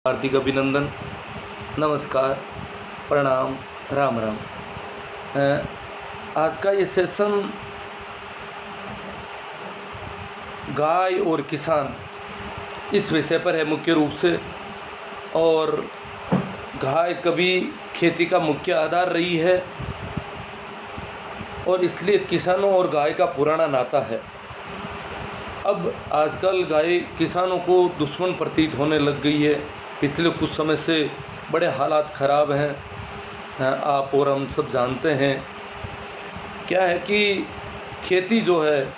हार्दिक अभिनंदन, नमस्कार, प्रणाम, राम राम। आज का ये सेशन गाय और किसान इस विषय पर है मुख्य रूप से। और गाय कभी खेती का मुख्य आधार रही है और इसलिए किसानों और गाय का पुराना नाता है। अब आजकल गाय किसानों को दुश्मन प्रतीत होने लग गई है। पिछले कुछ समय से बड़े हालात ख़राब हैं, आप और हम सब जानते हैं। क्या है कि खेती जो है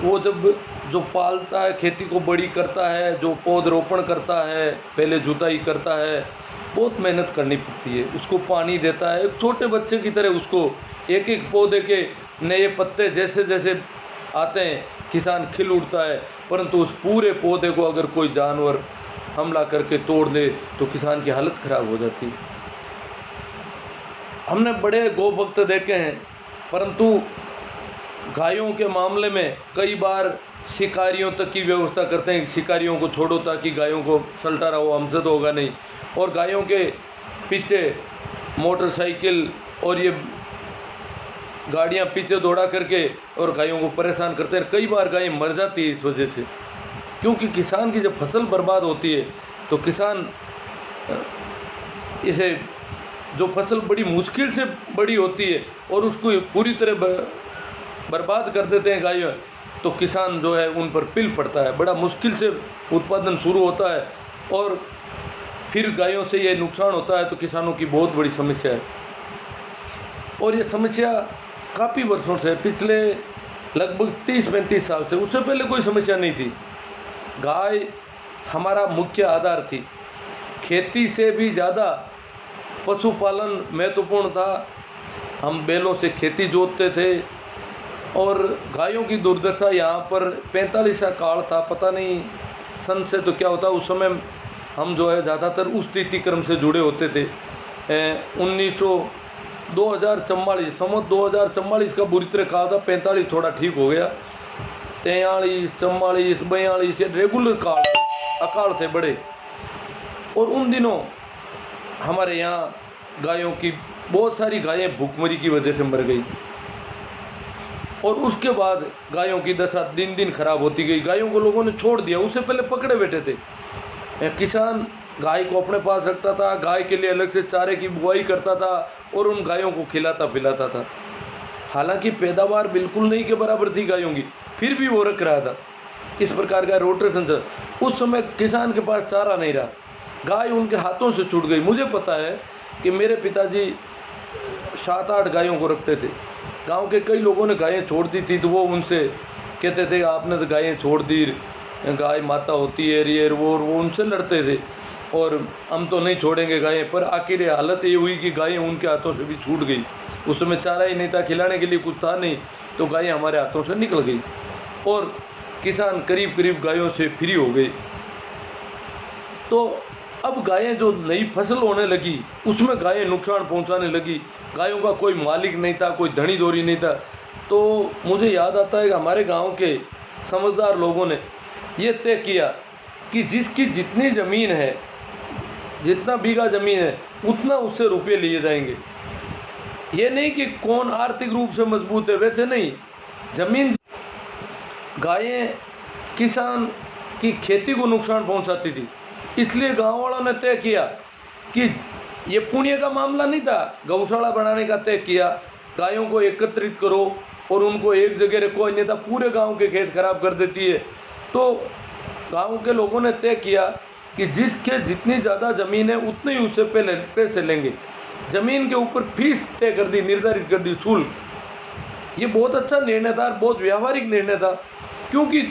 वो जो पालता है, खेती को बड़ी करता है, जो पौधरोपण करता है, पहले जुताई करता है, बहुत मेहनत करनी पड़ती है। उसको पानी देता है, एक छोटे बच्चे की तरह उसको एक एक पौधे के नए पत्ते जैसे जैसे आते हैं किसान खिल उठता है। परंतु उस पूरे पौधे को अगर कोई जानवर हमला करके तोड़ ले तो किसान की हालत ख़राब हो जाती है। हमने बड़े गौ भक्त देखे हैं, परंतु गायों के मामले में कई बार शिकारियों तक की व्यवस्था करते हैं। शिकारियों को छोड़ो ताकि गायों को सल्टा रहो, हमसे तो होगा नहीं। और गायों के पीछे मोटरसाइकिल और ये गाड़ियां पीछे दौड़ा करके और गायों को परेशान करते हैं। कई बार गायें मर जाती है इस वजह से, क्योंकि किसान की जब फसल बर्बाद होती है तो किसान इसे जो फसल बड़ी मुश्किल से बड़ी होती है और उसको पूरी तरह बर्बाद कर देते हैं गायों, तो किसान जो है उन पर पिल पड़ता है। बड़ा मुश्किल से उत्पादन शुरू होता है और फिर गायों से ये नुकसान होता है, तो किसानों की बहुत बड़ी समस्या है। और ये समस्या काफ़ी वर्षों से, पिछले लगभग 30-35 साल से, उससे पहले कोई समस्या नहीं थी। गाय हमारा मुख्य आधार थी। खेती से भी ज़्यादा पशुपालन महत्वपूर्ण था। हम बैलों से खेती जोतते थे और गायों की दुर्दशा यहाँ पर 45 का काल था, पता नहीं सन से तो क्या होता। उस समय हम जो है ज़्यादातर उस तिथि क्रम से जुड़े होते थे। 2044 का बुरी तरह कहा था, 45 थोड़ा ठीक हो गया, 43, 44, 42 ये रेगुलर अकाल थे बड़े। और उन दिनों हमारे यहाँ गायों की बहुत सारी गायें भूखमरी की वजह से मर गई और उसके बाद गायों की दशा दिन दिन खराब होती गई। गायों को लोगों ने छोड़ दिया, उससे पहले पकड़े बैठे थे। किसान गाय को अपने पास रखता था, गाय के लिए अलग से चारे की बुआई करता था और उन गायों को खिलाता पिलाता था। हालांकि पैदावार बिल्कुल नहीं के बराबर थी गायों की, फिर भी वो रख रहा था। इस प्रकार का रोटेशन था। उस समय किसान के पास चारा नहीं रहा, गाय उनके हाथों से छूट गई। मुझे पता है कि मेरे पिताजी 7-8 गायों को रखते थे। गांव के कई लोगों ने गायें छोड़ दी थी, तो वो उनसे कहते थे आपने तो गायें छोड़ दी, गाय माता होती है ये वो उनसे लड़ते थे और हम तो नहीं छोड़ेंगे गायें। पर आखिर हालत ये हुई कि गायें उनके हाथों से भी छूट गई। उस समय चारा ही नहीं था, खिलाने के लिए कुछ था नहीं, तो गायें हमारे हाथों से निकल गई और किसान करीब करीब गायों से फ्री हो गए। तो अब गायें जो नई फसल होने लगी उसमें गायें नुकसान पहुंचाने लगी। गायों का कोई मालिक नहीं था, कोई धनी धोरी नहीं था। तो मुझे याद आता है कि हमारे गांव के समझदार लोगों ने ये तय किया कि जिसकी जितनी ज़मीन है, जितना बीघा ज़मीन है, उतना उससे रुपये लिए जाएंगे। ये नहीं कि कौन आर्थिक रूप से मजबूत है, वैसे नहीं। ज़मीन, गायें किसान की खेती को नुकसान पहुंचाती थी, इसलिए गांव वालों ने तय किया कि ये पुण्य का मामला नहीं था, गौशाला बनाने का तय किया। गायों को एकत्रित करो और उनको एक जगह रखो, अन्यथा पूरे गांव के खेत खराब कर देती है। तो गांव के लोगों ने तय किया कि जिसके जितनी ज़्यादा ज़मीन है उतने ही उससे पहले पैसे लेंगे। ज़मीन के ऊपर फीस तय कर दी, निर्धारित कर दी, शुल्क। ये बहुत अच्छा निर्णय था, बहुत व्यावहारिक निर्णय था, क्योंकि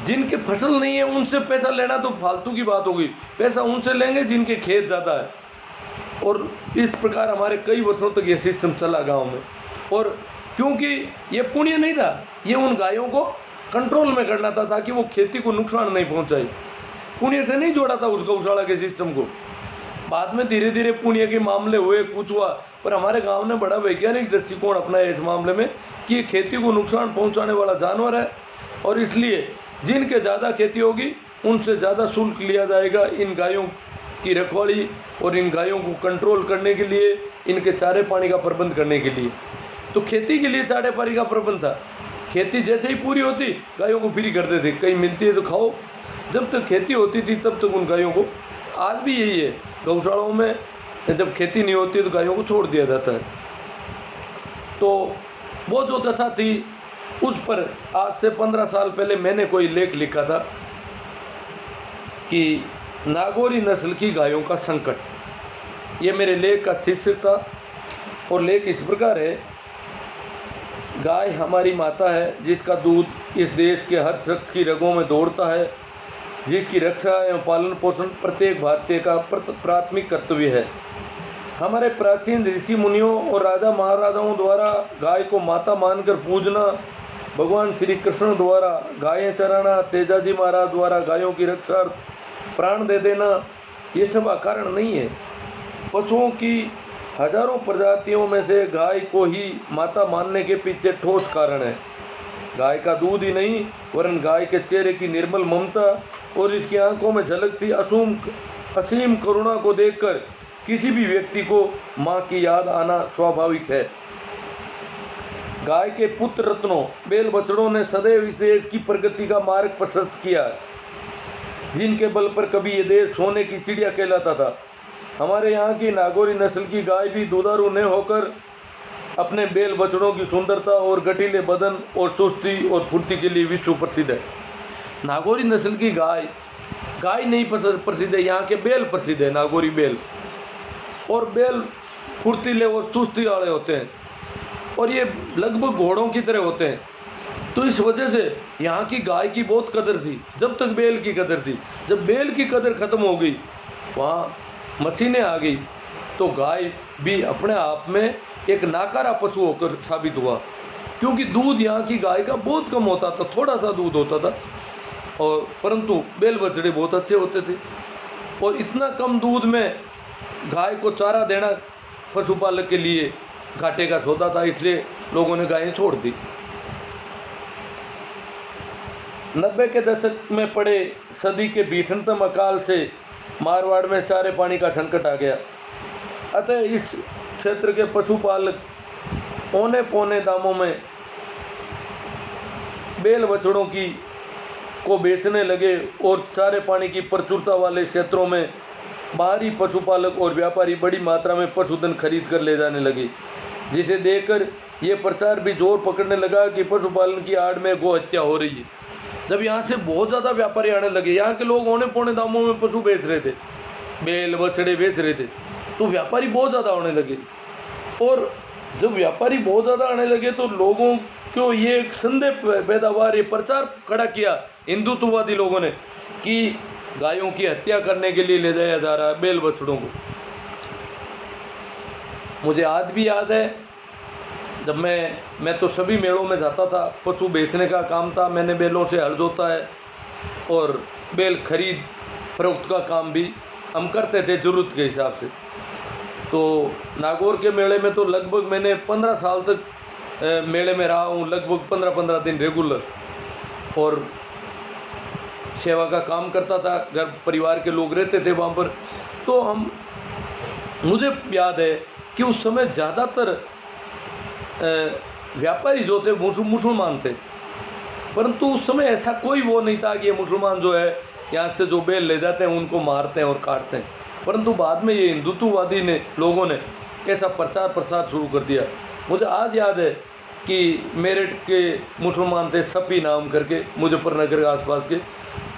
जिनके फसल नहीं है उनसे पैसा लेना तो फालतू की बात होगी। पैसा उनसे लेंगे जिनके खेत ज़्यादा है। और इस प्रकार हमारे कई वर्षों तक ये सिस्टम चला गांव में। और क्योंकि ये पुण्य नहीं था, ये उन गायों को कंट्रोल में करना था ताकि वो खेती को नुकसान नहीं पहुंचाए। पुण्य से नहीं जोड़ा था उस गौशाला के सिस्टम को। बाद में धीरे धीरे पुण्य के मामले हुए, कुछ हुआ, पर हमारे गांव ने बड़ा वैज्ञानिक दृष्टिकोण अपनाया इस मामले में कि ये खेती को नुकसान पहुंचाने वाला जानवर है और इसलिए जिनके ज़्यादा खेती होगी उनसे ज़्यादा शुल्क लिया जाएगा इन गायों की रखवाली और इन गायों को कंट्रोल करने के लिए, इनके चारे पानी का प्रबंध करने के लिए। तो खेती के लिए चारे पानी का प्रबंध था। खेती जैसे ही पूरी होती गायों को फ्री कर देते, कहीं मिलती है तो खाओ। जब तक खेती होती थी तब तक उन गायों को, आज भी यही है, गौशालाओं में जब खेती नहीं होती तो गायों को छोड़ दिया जाता है। तो वो जो दशा थी उस पर आज से 15 साल पहले मैंने कोई लेख लिखा था कि नागौरी नस्ल की गायों का संकट। ये मेरे लेख का शीर्षक था और लेख इस प्रकार है। गाय हमारी माता है, जिसका दूध इस देश के हर शख्स की रगों में दौड़ता है, जिसकी रक्षा एवं पालन पोषण प्रत्येक भारतीय का प्राथमिक कर्तव्य है। हमारे प्राचीन ऋषि मुनियों और राजा महाराजाओं द्वारा गाय को माता मानकर पूजना, भगवान श्री कृष्ण द्वारा गायें चराना, तेजाजी महाराज द्वारा गायों की रक्षा प्राण दे देना, ये सब अकारण नहीं है। पशुओं की हजारों प्रजातियों में से गाय को ही माता मानने के पीछे ठोस कारण है। गाय का दूध ही नहीं वरन गाय के चेहरे की निर्मल ममता और इसकी आंखों में झलकती असीम करुणा को देखकर किसी भी व्यक्ति को माँ की याद आना स्वाभाविक है। गाय के पुत्र रत्नों बैल बछड़ों ने सदैव इस देश की प्रगति का मार्ग प्रशस्त किया, जिनके बल पर कभी ये देश सोने की चिड़िया कहलाता था। हमारे यहाँ की नागौरी नस्ल की गाय भी दुधारू न होकर अपने बैल बछड़ों की सुंदरता और गठीले बदन और चुस्ती और फुर्ती के लिए विश्व प्रसिद्ध है। नागौरी नस्ल की गाय नहीं प्रसिद्ध है, यहाँ के बैल प्रसिद्ध है। नागौरी बैल और बैल फुर्तीले और चुस्ती वाले होते हैं और ये लगभग घोड़ों की तरह होते हैं। तो इस वजह से यहाँ की गाय की बहुत कदर थी, जब तक बैल की कदर थी। जब बैल की कदर खत्म हो गई, वहाँ मशीनें आ गई, तो गाय भी अपने आप में एक नाकारा पशु होकर साबित हुआ, क्योंकि दूध यहाँ की गाय का बहुत कम होता था, थोड़ा सा दूध होता था, और परंतु बैल बछड़े बहुत अच्छे होते थे। और इतना कम दूध में गाय को चारा देना पशुपालक के लिए घाटे का सौदा था, इसलिए लोगों ने गायें छोड़ दी। 90 के दशक में पड़े सदी के भीषणतम अकाल से मारवाड़ में चारे पानी का संकट आ गया। अतः इस क्षेत्र के पशुपालक औने पौने दामों में बैल बछड़ों को बेचने लगे और चारे पानी की प्रचुरता वाले क्षेत्रों में बाहरी पशुपालक और व्यापारी बड़ी मात्रा में पशुधन खरीद कर ले जाने लगे, जिसे देखकर ये प्रचार भी जोर पकड़ने लगा कि पशुपालन की आड़ में गौ हत्या हो रही है। जब यहाँ से बहुत ज़्यादा व्यापारी आने लगे, यहाँ के लोग औने पौने दामों में पशु बेच रहे थे, बैल बछड़े बेच रहे थे, तो व्यापारी बहुत ज़्यादा आने लगे। और जब व्यापारी बहुत ज़्यादा आने लगे तो लोगों को ये एक संदेह पैदा हुआ, ये प्रचार खड़ा किया हिंदुत्ववादी लोगों ने कि गायों की हत्या करने के लिए ले जाया जा रहा है बैल बछड़ों को। मुझे आज भी याद है, जब मैं तो सभी मेलों में जाता था, पशु बेचने का काम था, मैंने बैलों से हल जोता है और बैल खरीद फरोख्त का काम भी हम करते थे ज़रूरत के हिसाब से। तो नागौर के मेले में तो लगभग मैंने 15 साल तक मेले में रहा हूँ, लगभग 15-15 दिन रेगुलर, और सेवा का काम करता था। घर परिवार के लोग रहते थे वहाँ पर। तो मुझे याद है कि उस समय ज़्यादातर व्यापारी जो थे मुसलमान थे, परंतु उस समय ऐसा कोई वो नहीं था कि ये मुसलमान जो है यहाँ से जो बैल ले जाते हैं उनको मारते हैं और काटते हैं। परंतु बाद में ये हिंदुत्ववादी लोगों ने ऐसा प्रचार प्रसार शुरू कर दिया। मुझे आज याद है कि मेरठ के मुसलमान थे, सफ़ी नाम करके, मुजफ्फरनगर के आसपास के,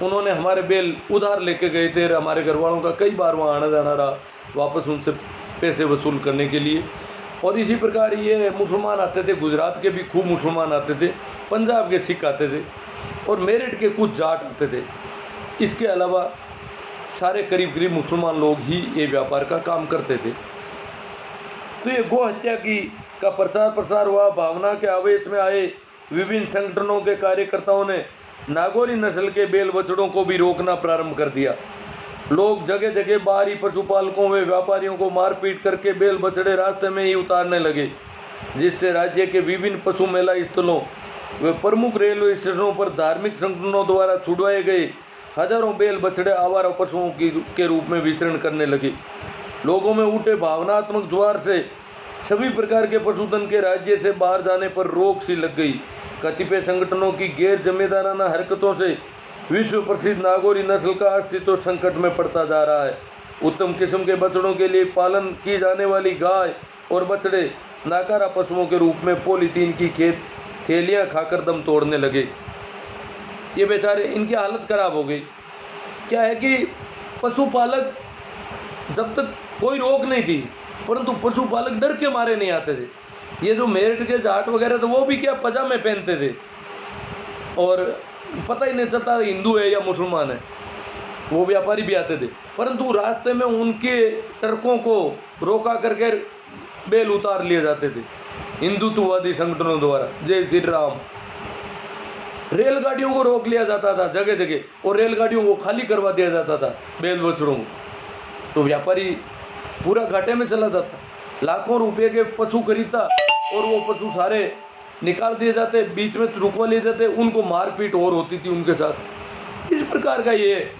उन्होंने हमारे बैल उधार लेके गए थे। हमारे घर वालों का कई बार वहाँ आना जाना रहा, वापस उनसे पैसे वसूल करने के लिए। और इसी प्रकार ये मुसलमान आते थे, गुजरात के भी खूब मुसलमान आते थे, पंजाब के सिख आते थे और मेरठ के कुछ जाट आते थे। इसके अलावा सारे करीब करीब मुसलमान लोग ही ये व्यापार का काम करते थे। तो ये गौ हत्या का प्रचार प्रसार हुआ। भावना के आवेश में आए विभिन्न संगठनों के कार्यकर्ताओं ने नागौरी नस्ल के बैल बछड़ों को भी रोकना प्रारंभ कर दिया। लोग जगह जगह बाहरी पशुपालकों व व्यापारियों को मारपीट करके बैल बछड़े रास्ते में ही उतारने लगे, जिससे राज्य के विभिन्न पशु मेला स्थलों व प्रमुख रेलवे स्टेशनों पर धार्मिक संगठनों द्वारा छुड़वाए गए हजारों बैल बछड़े आवारा पशुओं के रूप में विचरण करने लगे। लोगों में उठे भावनात्मक ज्वार से सभी प्रकार के पशुधन के राज्य से बाहर जाने पर रोक सी लग गई। कतिपय संगठनों की गैर जिम्मेदाराना हरकतों से विश्व प्रसिद्ध नागौरी नस्ल का अस्तित्व संकट में पड़ता जा रहा है। उत्तम किस्म के बछड़ों के लिए पालन की जाने वाली गाय और बछड़े नाकारा पशुओं के रूप में पॉलीथीन की थैलियां खाकर दम तोड़ने लगे। ये बेचारे, इनकी हालत खराब हो गई। क्या है कि पशुपालक, जब तक कोई रोक नहीं थी, परंतु पशुपालक डर के मारे नहीं आते थे। ये जो मेरठ के जाट वगैरह थे वो भी क्या पजामे पहनते थे और पता ही नहीं चलता हिंदू है या मुसलमान है। वो व्यापारी भी आते थे, परंतु रास्ते में उनके ट्रकों को रोका करके बैल उतार लिए जाते थे हिंदुत्ववादी संगठनों द्वारा। जय श्री राम। रेलगाड़ियों को रोक लिया जाता था जगह जगह और रेलगाड़ियों को खाली करवा दिया जाता था बैल बछड़ों को। तो व्यापारी पूरा घाटे में चला जाता। लाखों रुपए के पशु खरीदता और वो पशु सारे निकाल दिए जाते, बीच में रुकवा लिए जाते, उनको मारपीट और होती थी उनके साथ। इस प्रकार का ये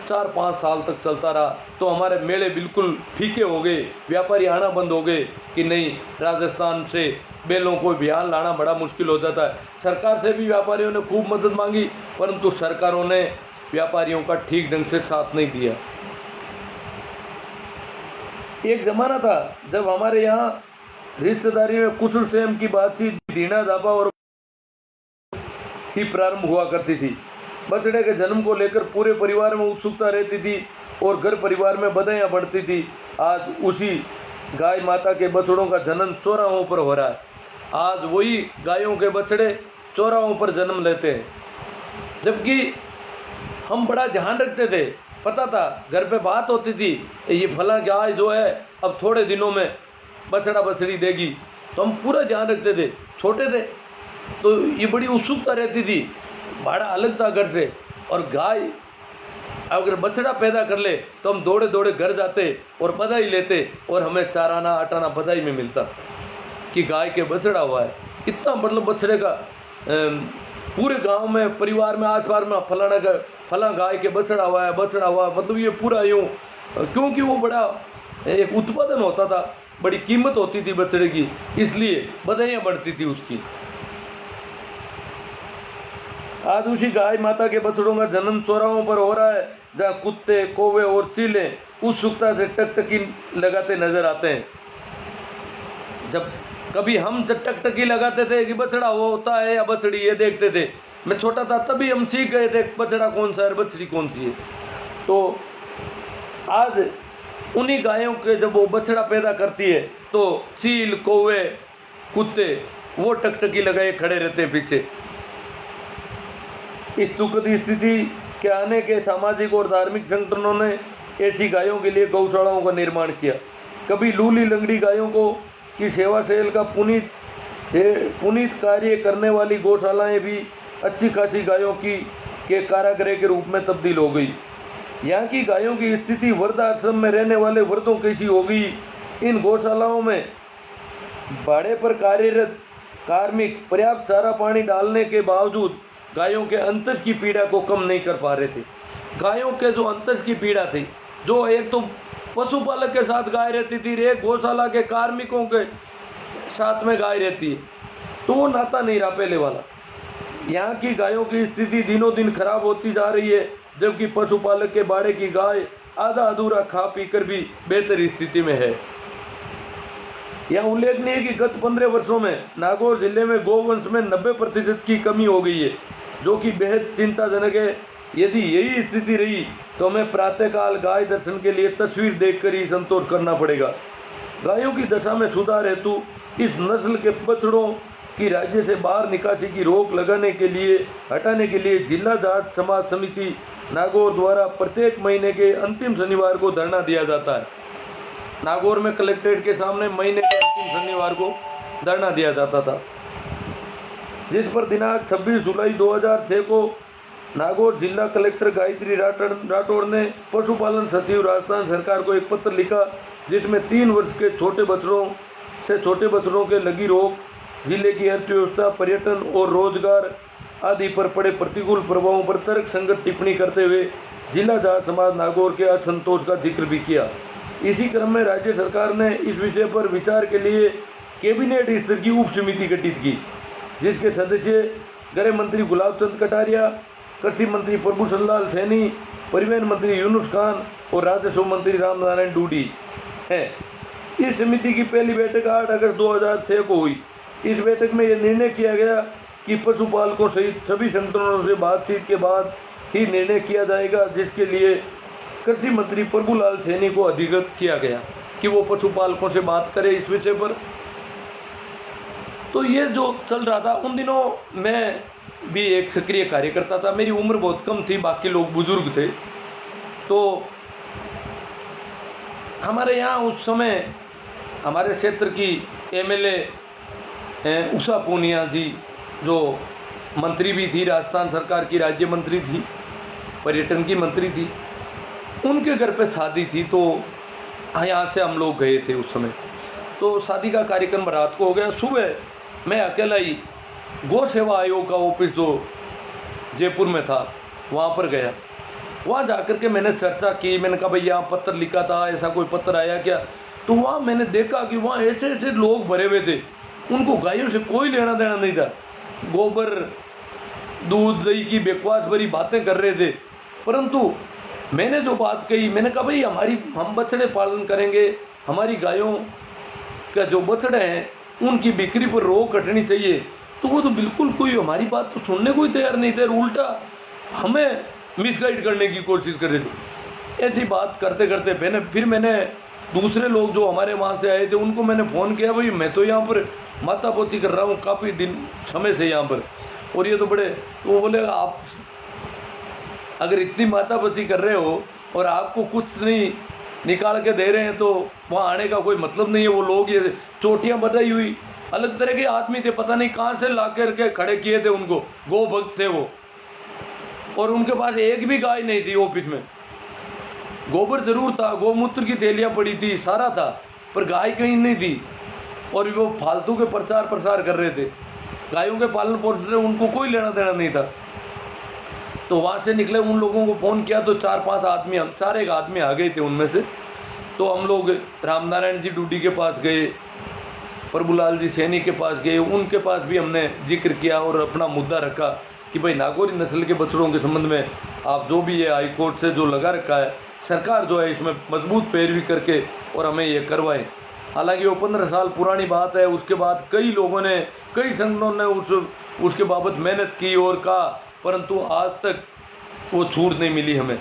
4-5 साल तक चलता रहा। तो हमारे मेले बिल्कुल फीके हो गए, व्यापारी आना बंद हो गए कि नहीं, राजस्थान से बैलों को बिहार लाना बड़ा मुश्किल हो जाता है। सरकार से भी व्यापारियों ने खूब मदद मांगी, परंतु सरकारों ने व्यापारियों का ठीक ढंग से साथ नहीं दिया। एक ज़माना था जब हमारे यहाँ रिश्तेदारी में कुशल सेम की बातचीत दीना दाबा और ही प्रारंभ हुआ करती थी। बछड़े के जन्म को लेकर पूरे परिवार में उत्सुकता रहती थी और घर परिवार में बधाइयाँ बढ़ती थी। आज उसी गाय माता के बछड़ों का जन्म चौराहों पर हो रहा है। आज वही गायों के बछड़े चौराहों पर जन्म लेते हैं, जबकि हम बड़ा ध्यान रखते थे। पता था, घर पे बात होती थी, ये फला गाय जो है अब थोड़े दिनों में बछड़ा बछड़ी देगी, तो हम पूरा ध्यान रखते थे। छोटे थे तो ये बड़ी उत्सुकता रहती थी। भाड़ा अलग था घर से, और गाय अगर बछड़ा पैदा कर ले तो हम दौड़े दौड़े घर जाते और बधाई लेते और हमें चाराना आटाना बधाई में मिलता कि गाय के बछड़ा हुआ है। इतना मतलब बछड़े का पूरे गांव में, परिवार में, आसपास में फला गाय के बछड़ा हुआ है, बछड़ा हुआ, मतलब ये पूरा यूँ, क्योंकि वो बड़ा एक उत्पादन होता था, बड़ी कीमत होती थी बछड़े की, इसलिए बधाइयाँ बढ़ती थी उसकी। आज उसी गाय माता के बछड़ों का जन्म चौराहों पर हो रहा है, जहाँ कुत्ते, कौवे और चीले उत्सुकता से टकटकी लगाते नजर आते हैं। जब कभी हम टकटकी लगाते थे कि बछड़ा वो होता है या बछड़ी, ये देखते थे। मैं छोटा था तभी हम सीख गए थे बछड़ा कौन सा है, बछड़ी कौन सी है। तो आज उन्हीं गायों के जब वो बछड़ा पैदा करती है तो चील, कौवे, कुत्ते वो टकटकी लगाए खड़े रहते हैं पीछे। इस दुखद स्थिति के आने के सामाजिक और धार्मिक संगठनों ने ऐसी गायों के लिए गौशालाओं का निर्माण किया। कभी लूली लंगड़ी गायों को की सेवा सेल का पुनीत कार्य करने वाली गौशालाएं भी अच्छी खासी गायों के कारागृह के रूप में तब्दील हो गई। यहाँ की गायों की स्थिति वृद्धाश्रम में रहने वाले वृद्धों कैसी हो गई। इन गौशालाओं में भाड़े पर कार्यरत कार्मिक पर्याप्त चारा पानी डालने के बावजूद गायों के अंतस की पीड़ा को कम नहीं कर पा रहे थे। गायों के जो अंतस की पीड़ा थी, जो एक तो पशुपालक के साथ गाय रहती थी, एक गौशाला के कार्मिकों के साथ में गाय रहती है, तो वो नाता नहीं रहा पहले वाला। यहाँ की गायों की स्थिति दिनों दिन खराब होती जा रही है, जबकि पशुपालक के बाड़े की गाय आधा अधूरा खा पी कर भी बेहतर स्थिति में है। यह उल्लेखनीय है कि गत 15 वर्षों में नागौर जिले में गौवंश में 90% की कमी हो गई है, जो कि बेहद चिंताजनक है। यदि यही स्थिति रही तो हमें प्रातःकाल गाय दर्शन के लिए तस्वीर देखकर ही संतोष करना पड़ेगा। गायों की दशा में सुधार हेतु इस नस्ल के बछड़ों की राज्य से बाहर निकासी की रोक हटाने के लिए जिला जाट समाज समिति नागौर द्वारा प्रत्येक महीने के अंतिम शनिवार को धरना दिया जाता है। नागौर में कलेक्ट्रेट के सामने महीने के अंतिम शनिवार को धरना दिया जाता था, जिस पर दिनांक 26 जुलाई 2006 को नागौर जिला कलेक्टर गायत्री राठौड़ ने पशुपालन सचिव राजस्थान सरकार को एक पत्र लिखा, जिसमें 3 वर्ष के छोटे बछड़ों के लगी रोक, जिले की अर्थव्यवस्था, पर्यटन और रोजगार आदि पर पड़े प्रतिकूल प्रभावों पर तर्क संगत टिप्पणी करते हुए जिला जाट समाज नागौर के असंतोष का जिक्र भी किया। इसी क्रम में राज्य सरकार ने इस विषय पर विचार के लिए कैबिनेट स्तर की उप समिति गठित की, जिसके सदस्य गृह मंत्री गुलाब चंद कटारिया, कृषि मंत्री प्रभूषण लाल सैनी, परिवहन मंत्री यूनुस खान और राजस्व मंत्री रामनारायण डूडी हैं। इस समिति की पहली बैठक 8 अगस्त 2006 को हुई। इस बैठक में यह निर्णय किया गया कि पशुपालकों सहित सभी संगठनों से बातचीत के बाद ही निर्णय किया जाएगा, जिसके लिए कृषि मंत्री प्रभुलाल सैनी को अधिकृत किया गया कि वो पशुपालकों से बात करें इस विषय पर। तो ये जो चल रहा था, उन दिनों मैं भी एक सक्रिय कार्यकर्ता था। मेरी उम्र बहुत कम थी, बाकी लोग बुजुर्ग थे। तो हमारे यहाँ उस समय हमारे क्षेत्र की एमएलए उषा पूनिया जी, जो मंत्री भी थी, राजस्थान सरकार की राज्य मंत्री थी, पर्यटन की मंत्री थी, उनके घर पे शादी थी। तो यहाँ से हम लोग गए थे उस समय। तो शादी का कार्यक्रम रात को हो गया। सुबह मैं अकेला ही गौ सेवा आयोग का ऑफिस जो जयपुर में था वहाँ पर गया। वहाँ जाकर के मैंने चर्चा की। मैंने कहा भाई यहाँ पत्र लिखा था, ऐसा कोई पत्र आया क्या? तो वहाँ मैंने देखा कि वहाँ ऐसे ऐसे लोग भरे हुए थे, उनको गायों से कोई लेना देना नहीं था। गोबर, दूध, दही की बकवास भरी बातें कर रहे थे। परंतु मैंने जो बात कही, मैंने कहा भाई हम बछड़े पालन करेंगे, हमारी गायों का जो बछड़े हैं उनकी बिक्री पर रोक हटनी चाहिए। तो वो तो बिल्कुल कोई हमारी बात तो सुनने को ही तैयार नहीं थे, उल्टा हमें मिसगाइड करने की कोशिश कर रहे थे। ऐसी बात करते करते फिर मैंने दूसरे लोग जो हमारे वहाँ से आए थे उनको मैंने फ़ोन किया, भाई मैं तो यहाँ पर माता पोती कर रहा हूँ काफ़ी दिन समय से यहाँ पर, और ये तो बड़े, तो वो बोले आप अगर इतनी माता पोती कर रहे हो और आपको कुछ नहीं निकाल के दे रहे हैं तो वहाँ आने का कोई मतलब नहीं है। वो लोग ये चोटियाँ बधाई हुई, अलग तरह के आदमी थे, पता नहीं कहाँ से ला करके खड़े किए थे उनको, गौ भक्त थे वो, और उनके पास एक भी गाय नहीं थी ऑफिस में। गोबर जरूर था, गौमूत्र की थैलियाँ पड़ी थी, सारा था, पर गाय कहीं नहीं थी। और वो फालतू के प्रचार प्रसार कर रहे थे, गायों के पालन पोषण से उनको कोई लेना देना नहीं था। तो वहाँ से निकले, उन लोगों को फ़ोन किया तो 4-5 आदमी, हम 4 आदमी आ गए थे उनमें से। तो हम लोग रामनारायण जी डूडी के पास गए, प्रभुलाल जी सैनी के पास गए, उनके पास भी हमने जिक्र किया और अपना मुद्दा रखा कि भाई नागौरी नस्ल के बछड़ों के संबंध में आप जो भी ये हाई कोर्ट से जो लगा रखा है, सरकार जो है इसमें मजबूत पैरवी करके और हमें ये करवाएं। हालांकि वो 15 साल पुरानी बात है। उसके बाद कई लोगों ने, कई संगठनों ने उसके बाबत मेहनत की और कहा, परंतु आज तक वो छूट नहीं मिली हमें।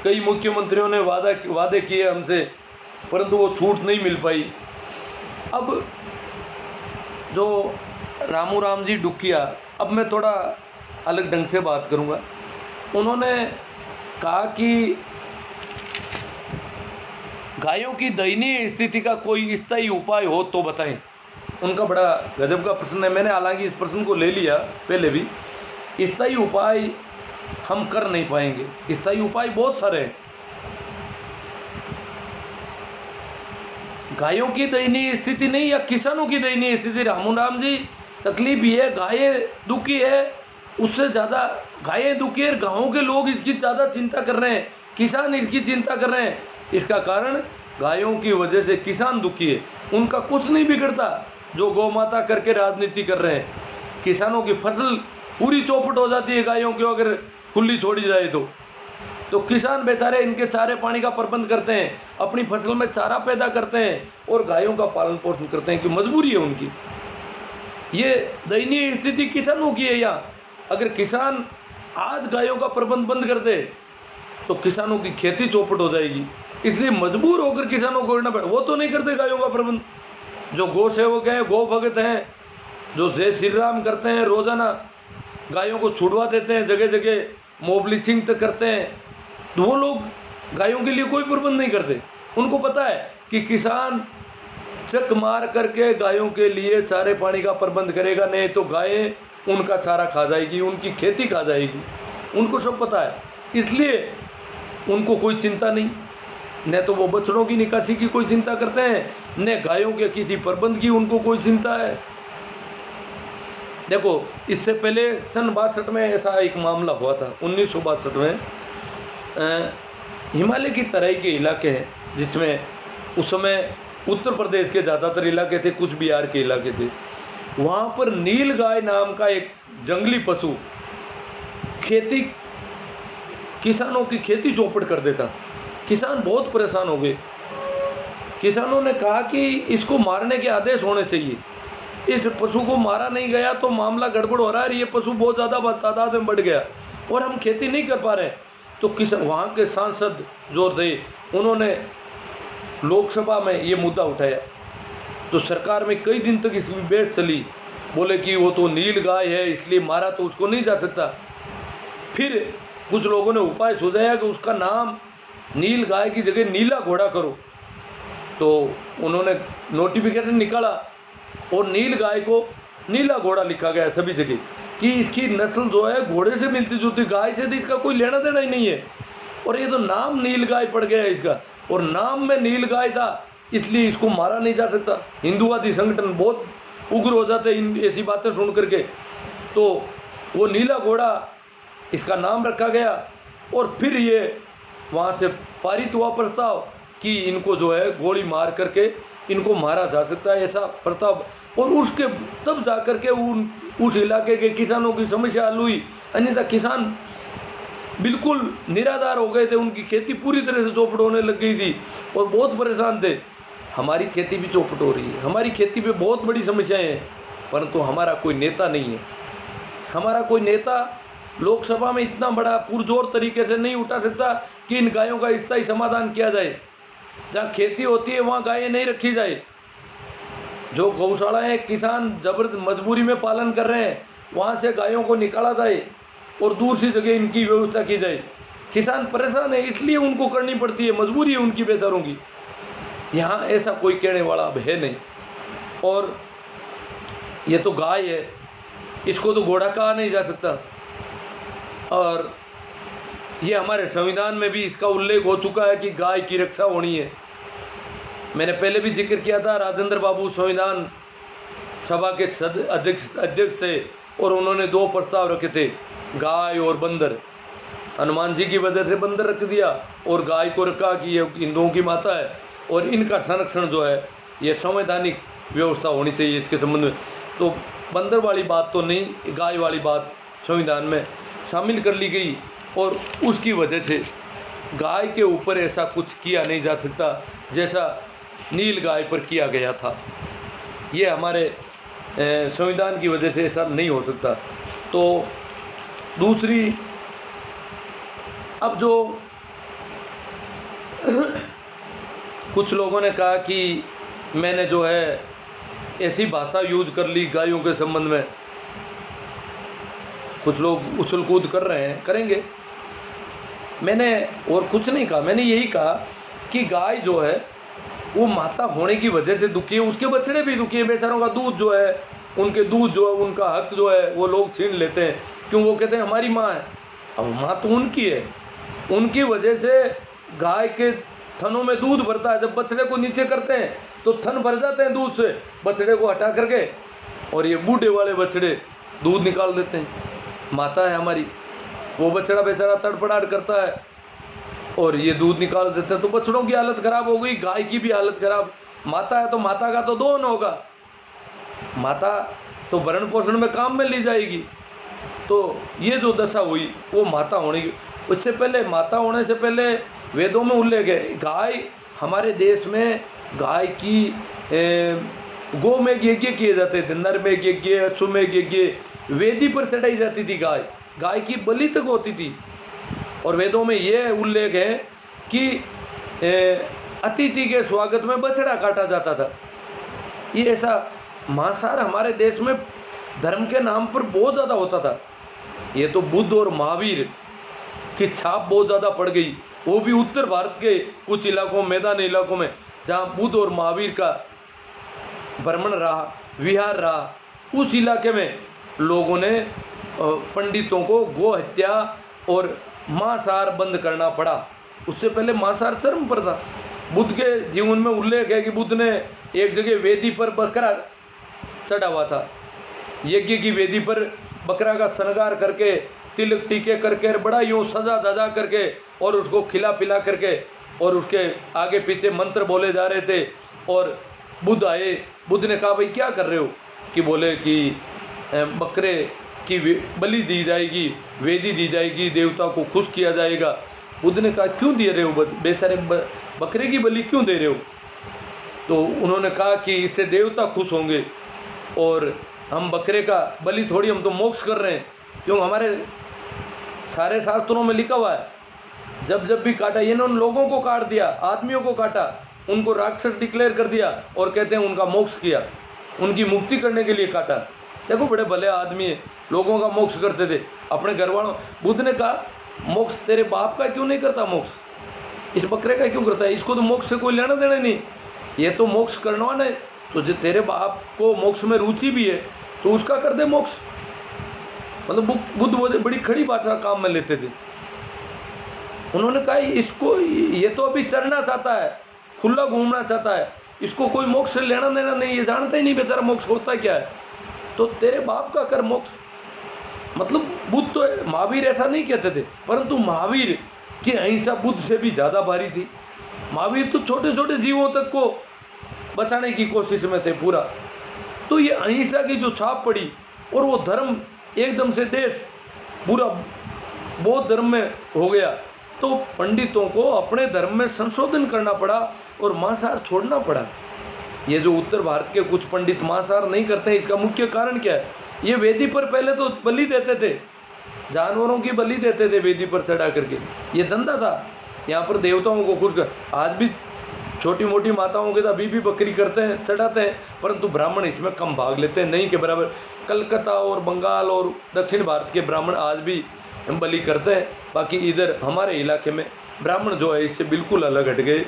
कई मुख्यमंत्रियों ने वादे किए हमसे, परंतु वो छूट नहीं मिल पाई। अब जो रामू जी डुकिया, अब मैं थोड़ा अलग ढंग से बात करूँगा। उन्होंने कहा कि गायों की दयनीय स्थिति का कोई स्थायी उपाय हो तो बताएं। उनका बड़ा गजब का प्रश्न है। मैंने हालांकि इस प्रश्न को ले लिया पहले भी। स्थायी उपाय हम कर नहीं पाएंगे, स्थायी उपाय बहुत सारे हैं। गायों की दयनीय स्थिति नहीं या किसानों की दयनीय स्थिति, रामू जी तकलीफ ये है, गायें दुखी है, उससे ज़्यादा गायें दुखी है, गाँव के लोग इसकी ज़्यादा चिंता कर रहे हैं, किसान इसकी चिंता कर रहे हैं। इसका कारण गायों की वजह से किसान दुखी है, उनका कुछ नहीं बिगड़ता जो गौ माता करके राजनीति कर रहे हैं। किसानों की फसल पूरी चौपट हो जाती है गायों की अगर खुली छोड़ी जाए तो किसान बेचारे इनके चारे पानी का प्रबंध करते हैं, अपनी फसल में चारा पैदा करते हैं और गायों का पालन पोषण करते हैं कि मजबूरी है उनकी। ये दयनीय स्थिति किसानों की है। यहाँ अगर किसान आज गायों का प्रबंध बंद कर दे तो किसानों की खेती चौपट हो जाएगी, इसलिए मजबूर होकर किसानों को करना पड़े। वो तो नहीं करते गायों का प्रबंध। जो गौ सेवक हैं, गौ भगत हैं, जो जय श्री राम करते हैं, रोजाना गायों को छुड़वा देते हैं, जगह जगह मोबलिसिंग तक करते हैं, तो वो लोग गायों के लिए कोई प्रबंध नहीं करते। उनको पता है कि किसान चक मार करके गायों के लिए चारे पानी का प्रबंध करेगा, नहीं तो गायें उनका चारा खा जाएगी, उनकी खेती खा जाएगी। उनको सब पता है, इसलिए उनको कोई चिंता नहीं। न तो वो बछड़ों की निकासी की कोई चिंता करते हैं, न गायों के किसी प्रबंध की उनको कोई चिंता है। देखो, इससे पहले सन 62 में ऐसा एक मामला हुआ था। 1962 में हिमालय की तराई के इलाके हैं, जिसमें उस समय उत्तर प्रदेश के ज़्यादातर इलाके थे, कुछ बिहार के इलाके थे। वहाँ पर नीलगाय नाम का एक जंगली पशु किसानों की खेती चौपट कर देता। किसान बहुत परेशान हो गए। किसानों ने कहा कि इसको मारने के आदेश होने चाहिए। इस पशु को मारा नहीं गया तो मामला गड़बड़ हो रहा है, ये पशु बहुत ज़्यादा तादाद में बढ़ गया और हम खेती नहीं कर पा रहे। तो वहाँ के सांसद जो थे, उन्होंने लोकसभा में ये मुद्दा उठाया। तो सरकार में कई दिन तक इस बहस चली। बोले कि वो तो नील गाय है, इसलिए मारा तो उसको नहीं जा सकता। फिर कुछ लोगों ने उपाय सुझाया कि उसका नाम नील गाय की जगह नीला घोड़ा करो। तो उन्होंने नोटिफिकेशन निकाला और नील गाय को नीला घोड़ा लिखा गया सभी जगह, कि इसकी नस्ल जो है घोड़े से मिलती जुलती, गाय से तो इसका कोई लेना देना ही नहीं है। और ये तो नाम नील गाय पड़ गया है इसका, और नाम में नील गाय था, इसलिए इसको मारा नहीं जा सकता। हिंदुवादी संगठन बहुत उग्र हो जाते हैं ऐसी बातें सुन करके। तो वो नीला घोड़ा इसका नाम रखा गया। और फिर ये वहाँ से पारित हुआ प्रस्ताव कि इनको जो है गोली मार करके इनको मारा जा सकता है, ऐसा प्रस्ताव। और उसके तब जा करके उस इलाके के किसानों की समस्या हल हुई। अन्यथा किसान बिल्कुल निराधार हो गए थे, उनकी खेती पूरी तरह से चौपट होने लग गई थी और बहुत परेशान थे। हमारी खेती भी चौपट हो रही है, हमारी खेती पे बहुत बड़ी समस्याएं हैं, परंतु हमारा कोई नेता नहीं है। हमारा कोई नेता लोकसभा में इतना बड़ा पुरजोर तरीके से नहीं उठा सकता कि इन गायों का स्थायी समाधान किया जाए। जहाँ खेती होती है वहाँ गायें नहीं रखी जाए। जो गौशालाएं किसान जबरदस्त मजबूरी में पालन कर रहे हैं, वहाँ से गायों को निकाला जाए और दूसरी जगह इनकी व्यवस्था की जाए। किसान परेशान है, इसलिए उनको करनी पड़ती है, मजबूरी है उनकी बेचारों की। यहाँ ऐसा कोई कहने वाला अब है नहीं। और ये तो गाय है, इसको तो घोड़ा कहा नहीं जा सकता। और ये हमारे संविधान में भी इसका उल्लेख हो चुका है कि गाय की रक्षा होनी है। मैंने पहले भी जिक्र किया था, राजेंद्र बाबू संविधान सभा के अध्यक्ष थे और उन्होंने 2 प्रस्ताव रखे थे, गाय और बंदर। हनुमान जी की वजह से बंदर रख दिया और गाय को रखा कि ये हिंदुओं की माता है और इनका संरक्षण जो है ये संवैधानिक व्यवस्था होनी चाहिए इसके संबंध में। तो बंदर वाली बात तो नहीं, गाय वाली बात संविधान में शामिल कर ली गई और उसकी वजह से गाय के ऊपर ऐसा कुछ किया नहीं जा सकता जैसा नील गाय पर किया गया था। ये हमारे संविधान की वजह से ऐसा नहीं हो सकता। तो दूसरी, अब जो कुछ लोगों ने कहा कि मैंने जो है ऐसी भाषा यूज कर ली गायों के संबंध में, कुछ लोग उछल कूद कर रहे हैं, करेंगे। मैंने और कुछ नहीं कहा, मैंने यही कहा कि गाय जो है वो माता होने की वजह से दुखी है, उसके बछड़े भी दुखी है। बेचारों का दूध जो है, उनके दूध जो है, उनका हक जो है वो लोग छीन लेते हैं। क्यों? वो कहते हैं हमारी माँ है। अब माँ तो उनकी है, उनकी वजह से गाय के थनों में दूध भरता है। जब बछड़े को नीचे करते हैं तो थन भर जाते हैं दूध से, बछड़े को हटा करके, और ये बूढ़े वाले बछड़े दूध निकाल देते हैं। माता है हमारी, वो बछड़ा बेचारा तड़पड़ाहट करता है और ये दूध निकाल देते हैं। तो बछड़ों की हालत खराब हो गई, गाय की भी हालत खराब। माता है तो माता का तो दोहन होगा, माता तो भरण पोषण में काम में ली जाएगी। तो ये जो दशा हुई वो माता होने की, उससे पहले माता होने से पहले वेदों में उल्लेख है। गाय हमारे देश में गाय की गौ में यज्ञ किए जाते थे, नर में यज्ञ, अश्वमेध यज्ञ, वेदी पर चढ़ाई जाती थी गाय, गाय की बलि तक होती थी। और वेदों में यह उल्लेख है कि अतिथि के स्वागत में बछड़ा काटा जाता था। ये ऐसा मांसाहार हमारे देश में धर्म के नाम पर बहुत ज़्यादा होता था। ये तो बुद्ध और महावीर की छाप बहुत ज़्यादा पड़ गई, वो भी उत्तर भारत के कुछ इलाकों, मैदानी इलाकों में, जहाँ बुद्ध और महावीर का भ्रमण रहा, विहार रहा, उस इलाके में लोगों ने पंडितों को गो हत्या और मांसाहार बंद करना पड़ा। उससे पहले मांसाहार चरम पर था। बुद्ध के जीवन में उल्लेख है कि बुद्ध ने एक जगह वेदी पर बकरा चढ़ा हुआ था यज्ञ की वेदी पर बकरा का श्रृंगार करके, तिलक टीके करके, बड़ा यूँ सजा धजा करके और उसको खिला पिला करके, और उसके आगे पीछे मंत्र बोले जा रहे थे। और बुद्ध आए, बुद्ध ने कहा भाई क्या कर रहे हो? कि बोले कि बकरे की बलि दी जाएगी, वेदी दी जाएगी, देवता को खुश किया जाएगा। बुद्ध ने कहा क्यों दे रहे हो, बेचारे बकरे की बलि क्यों दे रहे हो? तो उन्होंने कहा कि इससे देवता खुश होंगे, और हम बकरे का बलि थोड़ी, हम तो मोक्ष कर रहे हैं। क्यों? हमारे सारे शास्त्रों में लिखा हुआ है, जब जब भी काटा, इन्होंने लोगों को काट दिया, आदमियों को काटा, उनको राक्षस डिक्लेयर कर दिया और कहते हैं उनका मोक्ष किया, उनकी मुक्ति करने के लिए काटा। देखो बड़े भले आदमी है, लोगों का मोक्ष करते थे, अपने घर वालों। बुद्ध ने कहा मोक्ष तेरे बाप का क्यों नहीं करता, मोक्ष इस बकरे का क्यों करता है? इसको तो मोक्ष से कोई लेना देना नहीं, ये तो मोक्ष करना है। तो जो तेरे बाप को मोक्ष में रुचि भी है तो उसका कर दे मोक्ष। मतलब बुद्ध बड़ी खड़ी बात का काम में लेते थे। उन्होंने कहा इसको, ये तो अभी चढ़ना चाहता है, खुला घूमना चाहता है, इसको कोई मोक्ष से लेना देना नहीं, ये जानता ही नहीं बेचारा मोक्ष होता क्या है। तो तेरे बाप का कर मोक्ष। मतलब बुद्ध तो, महावीर ऐसा नहीं कहते थे, परंतु महावीर की अहिंसा बुद्ध से भी ज्यादा भारी थी। महावीर तो छोटे छोटे जीवों तक को बचाने की कोशिश में थे पूरा। तो ये अहिंसा की जो छाप पड़ी, और वो धर्म एकदम से देश पूरा बौद्ध धर्म में हो गया, तो पंडितों को अपने धर्म में संशोधन करना पड़ा और मांसाहार छोड़ना पड़ा। ये जो उत्तर भारत के कुछ पंडित मांसाहार नहीं करते हैं, इसका मुख्य कारण क्या है? ये वेदी पर पहले तो बलि देते थे, जानवरों की बलि देते थे वेदी पर चढ़ा करके, ये धंधा था। यहाँ पर देवताओं को खुश कर, आज भी छोटी मोटी माताओं के तो अभी भी बकरी करते हैं, चढ़ाते हैं, परंतु ब्राह्मण इसमें कम भाग लेते हैं, नहीं के बराबर। कलकत्ता और बंगाल और दक्षिण भारत के ब्राह्मण आज भी बलि करते हैं। बाकी इधर हमारे इलाके में ब्राह्मण जो है इससे बिल्कुल अलग हट गए,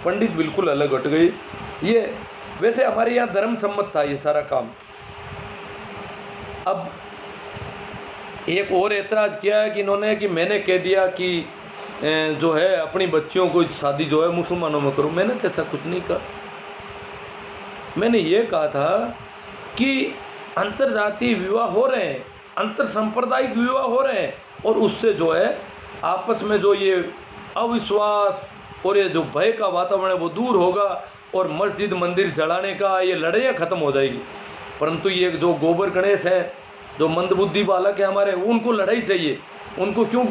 पंडित बिल्कुल अलग हट गए। ये वैसे हमारे यहाँ धर्म सम्मत था ये सारा काम। अब एक और ऐतराज किया है कि इन्होंने, कि मैंने कह दिया कि जो है अपनी बच्चियों को शादी जो है मुसलमानों में करो। मैंने तो ऐसा कुछ नहीं कहा। मैंने ये कहा था कि अंतरजातीय विवाह हो रहे हैं, अंतर सांप्रदायिक विवाह हो रहे हैं, और उससे जो है आपस में जो ये अविश्वास और ये जो भय का वातावरण है वो दूर होगा, और मस्जिद मंदिर जलाने का ये लड़ाइयाँ खत्म हो जाएगी। परंतु ये जो गोबर गणेश हैं, जो मंदबुद्धि बालक है हमारे, उनको लड़ाई चाहिए, उनको क्यों